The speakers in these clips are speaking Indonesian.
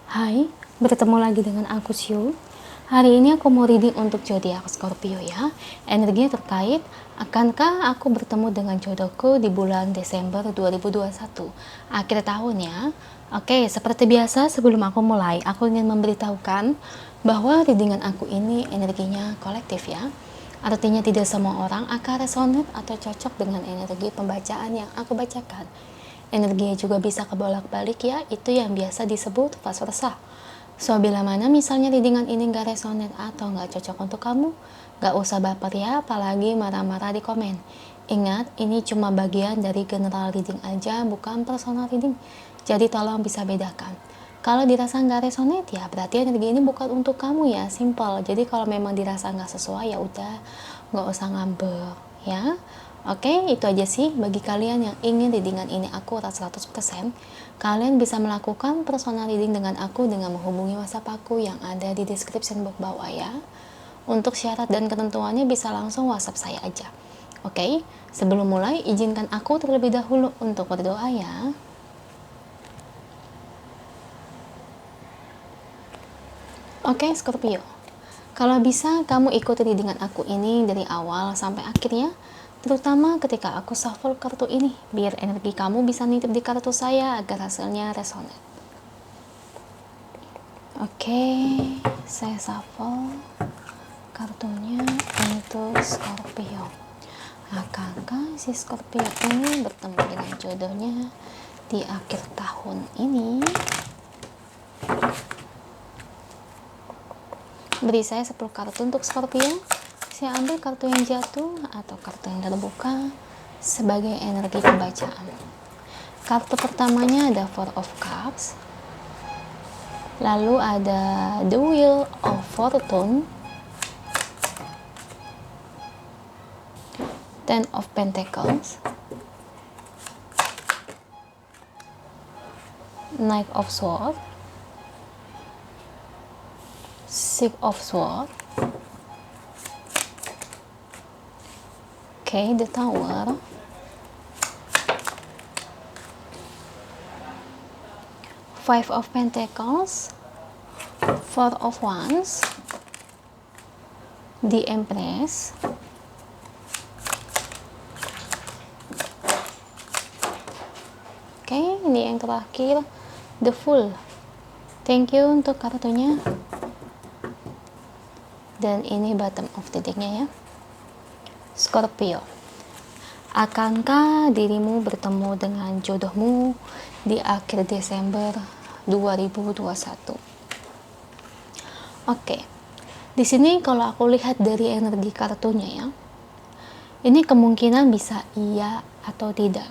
Hai, bertemu lagi dengan aku Syu. Hari ini aku mau reading untuk zodiak Scorpio ya. Energinya terkait, akankah aku bertemu dengan jodohku di bulan Desember 2021, akhir tahun ya. Oke, seperti biasa sebelum aku mulai, aku ingin memberitahukan bahwa readingan aku ini energinya kolektif ya. Artinya tidak semua orang akan resonate atau cocok dengan energi pembacaan yang aku bacakan. Energinya juga bisa kebolak-balik ya, itu yang biasa disebut fase resah. So, bila mana misalnya readingan ini gak resonate atau gak cocok untuk kamu, gak usah baper ya, apalagi marah-marah di komen. Ingat, ini cuma bagian dari general reading aja, bukan personal reading. Jadi tolong bisa bedakan. Kalau dirasa gak resonate ya, berarti energi ini bukan untuk kamu ya, simple. Jadi kalau memang dirasa gak sesuai ya udah, gak usah ngambek ya. Oke, itu aja sih bagi kalian yang ingin readingan ini akurat 100%. Kalian bisa melakukan personal reading dengan aku dengan menghubungi WhatsApp aku yang ada di description box bawah ya. Untuk syarat dan ketentuannya bisa langsung WhatsApp saya aja. Oke, sebelum mulai izinkan aku terlebih dahulu untuk berdoa ya. Oke, Scorpio. Kalau bisa kamu ikuti readingan aku ini dari awal sampai akhirnya, terutama ketika aku shuffle kartu ini, biar energi kamu bisa nitip di kartu saya agar hasilnya resonate. Oke, saya shuffle kartunya untuk Scorpio. Akankah si Scorpio ini bertemu dengan jodohnya di akhir tahun ini? Beri saya 10 kartu untuk Scorpio. Saya ambil kartu yang jatuh atau kartu yang terbuka sebagai energi pembacaan. Kartu pertamanya ada Four of Cups, lalu ada The Wheel of Fortune, Ten of Pentacles, Knight of Swords, Six of Swords. Okay, the Tower, Five of Pentacles, Four of Wands, the Empress, okay, ini yang terakhir, the Fool. Thank you untuk kartunya. Dan ini bottom of the deck-nya ya. Scorpio, akankah dirimu bertemu dengan jodohmu di akhir Desember 2021? Oke, di sini kalau aku lihat dari energi kartunya ya, ini kemungkinan bisa iya atau tidak.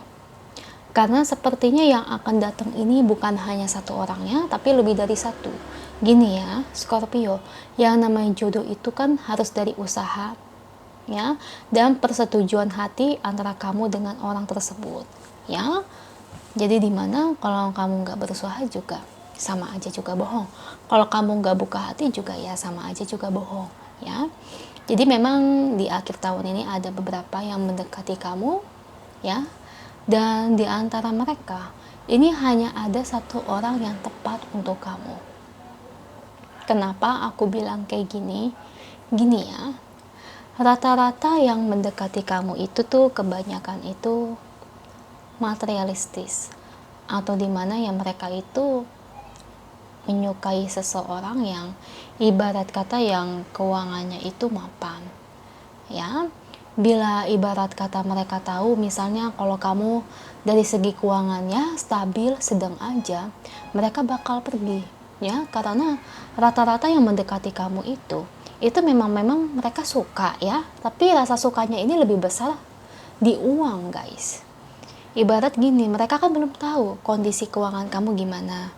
Karena sepertinya yang akan datang ini bukan hanya satu orangnya, tapi lebih dari satu. Gini ya, Scorpio, yang namanya jodoh itu kan harus dari usaha, ya, dan persetujuan hati antara kamu dengan orang tersebut ya. Jadi dimana kalau kamu nggak berusaha juga sama aja juga bohong, kalau kamu nggak buka hati juga ya sama aja juga bohong ya. Jadi memang di akhir tahun ini ada beberapa yang mendekati kamu ya, dan di antara mereka ini hanya ada satu orang yang tepat untuk kamu. Kenapa aku bilang kayak gini ya, rata-rata yang mendekati kamu itu tuh kebanyakan itu materialistis, atau dimana yang mereka itu menyukai seseorang yang ibarat kata yang keuangannya itu mapan ya. Bila ibarat kata mereka tahu misalnya kalau kamu dari segi keuangannya stabil sedang aja, mereka bakal pergi ya, karena rata-rata yang mendekati kamu itu memang mereka suka ya, tapi rasa sukanya ini lebih besar di uang guys. Ibarat gini, mereka kan belum tahu kondisi keuangan kamu gimana,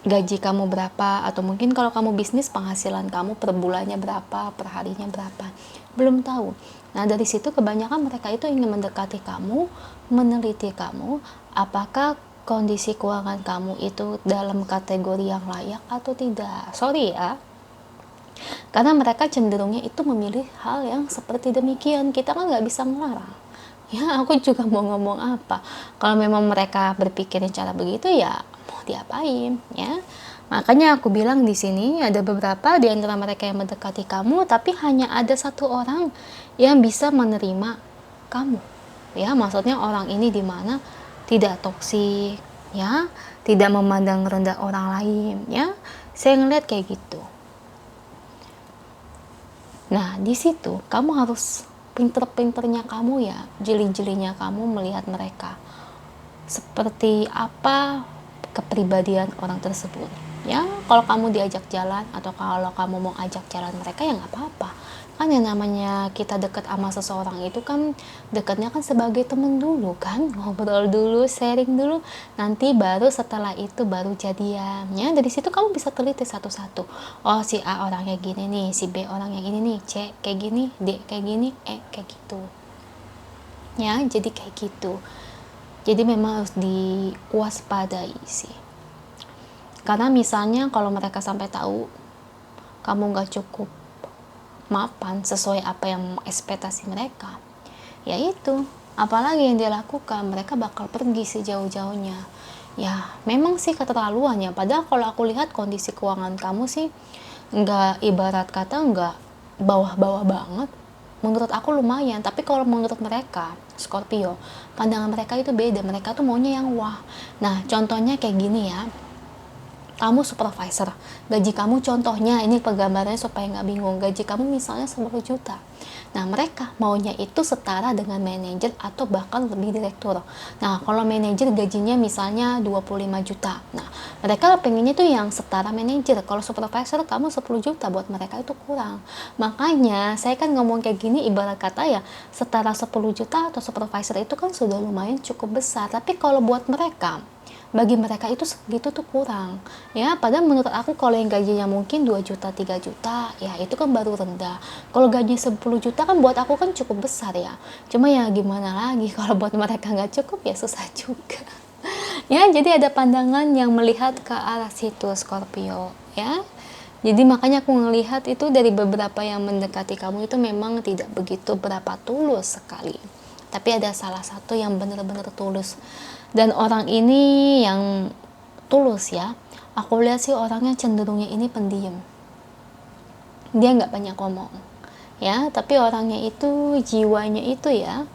gaji kamu berapa, atau mungkin kalau kamu bisnis penghasilan kamu per bulannya berapa, per harinya berapa, belum tahu. Nah dari situ kebanyakan mereka itu ingin mendekati kamu, meneliti kamu apakah kondisi keuangan kamu itu dalam kategori yang layak atau tidak. Sorry ya, karena mereka cenderungnya itu memilih hal yang seperti demikian. Kita kan nggak bisa melarang ya. Aku juga mau ngomong apa, kalau memang mereka berpikirnya cara begitu ya mau diapain ya. Makanya aku bilang di sini ada beberapa di antara mereka yang mendekati kamu, tapi hanya ada satu orang yang bisa menerima kamu. Ya, maksudnya orang ini dimana tidak toksik, ya, tidak memandang rendah orang lain, ya. Saya ngeliat kayak gitu. Nah, di situ kamu harus pinter-pinternya kamu ya, jeli-jelinya kamu melihat mereka. Seperti apa kepribadian orang tersebut. Ya, kalau kamu diajak jalan atau kalau kamu mau ajak jalan mereka ya nggak apa-apa. Kan yang namanya kita deket sama seseorang itu kan deketnya kan sebagai temen dulu kan, ngobrol dulu, sharing dulu, nanti baru setelah itu baru jadian. Ya, dari situ kamu bisa teliti satu-satu. Oh, si A orangnya gini nih, si B orangnya gini nih, C kayak gini, D kayak gini, E kayak gitu. Ya, jadi kayak gitu. Jadi memang harus diwaspadai sih. Karena misalnya kalau mereka sampai tahu kamu gak cukup mapan sesuai apa yang ekspektasi mereka, ya itu, apalagi yang dia lakukan, mereka bakal pergi sejauh-jauhnya. Ya memang sih keterlaluan ya, padahal kalau aku lihat kondisi keuangan kamu sih nggak, ibarat kata nggak bawah-bawah banget. Menurut aku lumayan, tapi kalau menurut mereka Scorpio, pandangan mereka itu beda, mereka tuh maunya yang wah. Nah contohnya kayak gini ya, kamu supervisor, gaji kamu contohnya, ini penggambarannya supaya nggak bingung, gaji kamu misalnya 10 juta. Nah mereka maunya itu setara dengan manajer atau bahkan lebih direktur. Nah kalau manajer gajinya misalnya 25 juta, nah mereka pengennya tuh yang setara manajer. Kalau supervisor kamu 10 juta, buat mereka itu kurang. Makanya saya kan ngomong kayak gini, ibarat kata ya, setara 10 juta atau supervisor itu kan sudah lumayan cukup besar. Tapi kalau buat mereka, bagi mereka itu segitu tuh kurang ya. Padahal menurut aku kalau yang gajinya mungkin 2 juta 3 juta ya itu kan baru rendah. Kalau gaji 10 juta kan buat aku kan cukup besar ya. Cuma ya gimana lagi, kalau buat mereka nggak cukup ya susah juga. Ya jadi ada pandangan yang melihat ke arah situ Scorpio ya. Jadi makanya aku ngelihat itu dari beberapa yang mendekati kamu itu memang tidak begitu berapa tulus sekali. Tapi ada salah satu yang benar-benar tulus. Dan orang ini yang tulus ya, aku lihat sih orangnya cenderungnya ini pendiam. Dia nggak banyak ngomong. Ya, tapi orangnya itu, jiwanya itu ya,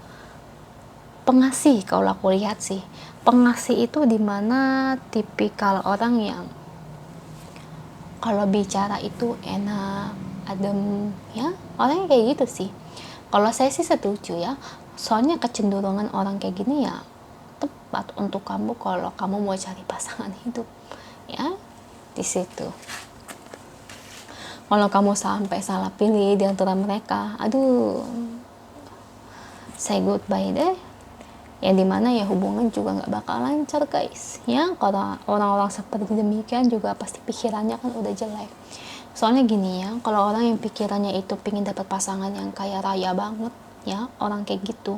pengasih kalau aku lihat sih. Pengasih itu dimana tipikal orang yang kalau bicara itu enak, adem, ya, orangnya kayak gitu sih. Kalau saya sih setuju ya, soalnya kecenderungan orang kayak gini ya tepat untuk kamu kalau kamu mau cari pasangan hidup ya. Di situ kalau kamu sampai salah pilih di antara mereka, aduh, say goodbye deh. Yang dimana ya hubungan juga nggak bakal lancar guys ya. Kalau orang-orang seperti demikian juga pasti pikirannya kan udah jelek. Soalnya gini ya, kalau orang yang pikirannya itu pingin dapat pasangan yang kaya raya banget ya, orang kayak gitu,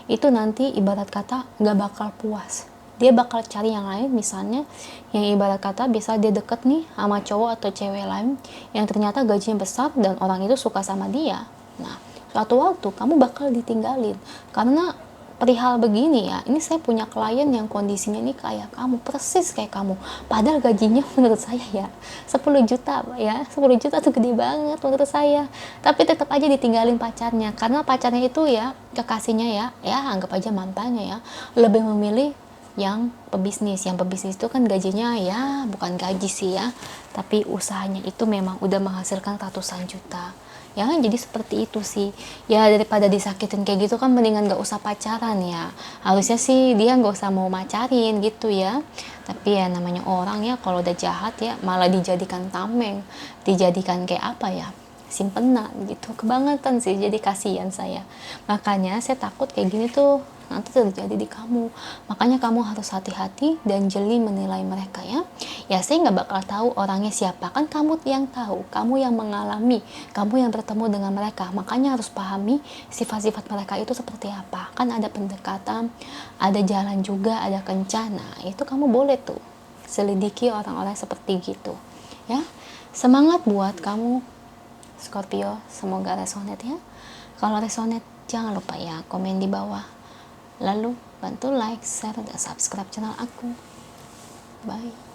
itu nanti ibarat kata nggak bakal puas. Dia bakal cari yang lain, misalnya yang ibarat kata bisa dia deket nih sama cowok atau cewek lain yang ternyata gajinya besar dan orang itu suka sama dia. Nah suatu waktu kamu bakal ditinggalin. Karena perihal begini ya, ini saya punya klien yang kondisinya ini kayak kamu, persis kayak kamu, padahal gajinya menurut saya ya 10 juta ya, 10 juta tuh gede banget menurut saya, tapi tetap aja ditinggalin pacarnya. Karena pacarnya itu ya, kekasihnya ya anggap aja mantannya ya, lebih memilih yang pebisnis. Yang pebisnis itu kan gajinya ya bukan gaji sih ya, tapi usahanya itu memang udah menghasilkan ratusan juta ya. Jadi seperti itu sih ya, daripada disakitin kayak gitu kan mendingan gak usah pacaran ya. Harusnya sih dia gak usah mau macarin gitu ya. Tapi ya namanya orang ya, kalau udah jahat ya malah dijadikan tameng, dijadikan kayak apa ya, simpenan gitu. Kebangetan sih, jadi kasihan saya. Makanya saya takut kayak gini tuh nanti terjadi di kamu. Makanya kamu harus hati-hati dan jeli menilai mereka ya. Ya saya nggak bakal tahu orangnya siapa, kan kamu yang tahu, kamu yang mengalami, kamu yang bertemu dengan mereka. Makanya harus pahami sifat-sifat mereka itu seperti apa. Kan ada pendekatan, ada jalan juga, ada kencan. Nah itu kamu boleh tuh selidiki orang-orang seperti gitu ya. Semangat buat kamu Scorpio, semoga resonate ya. Kalau resonate jangan lupa ya komen di bawah. Lalu bantu like, share, dan subscribe channel aku. Bye.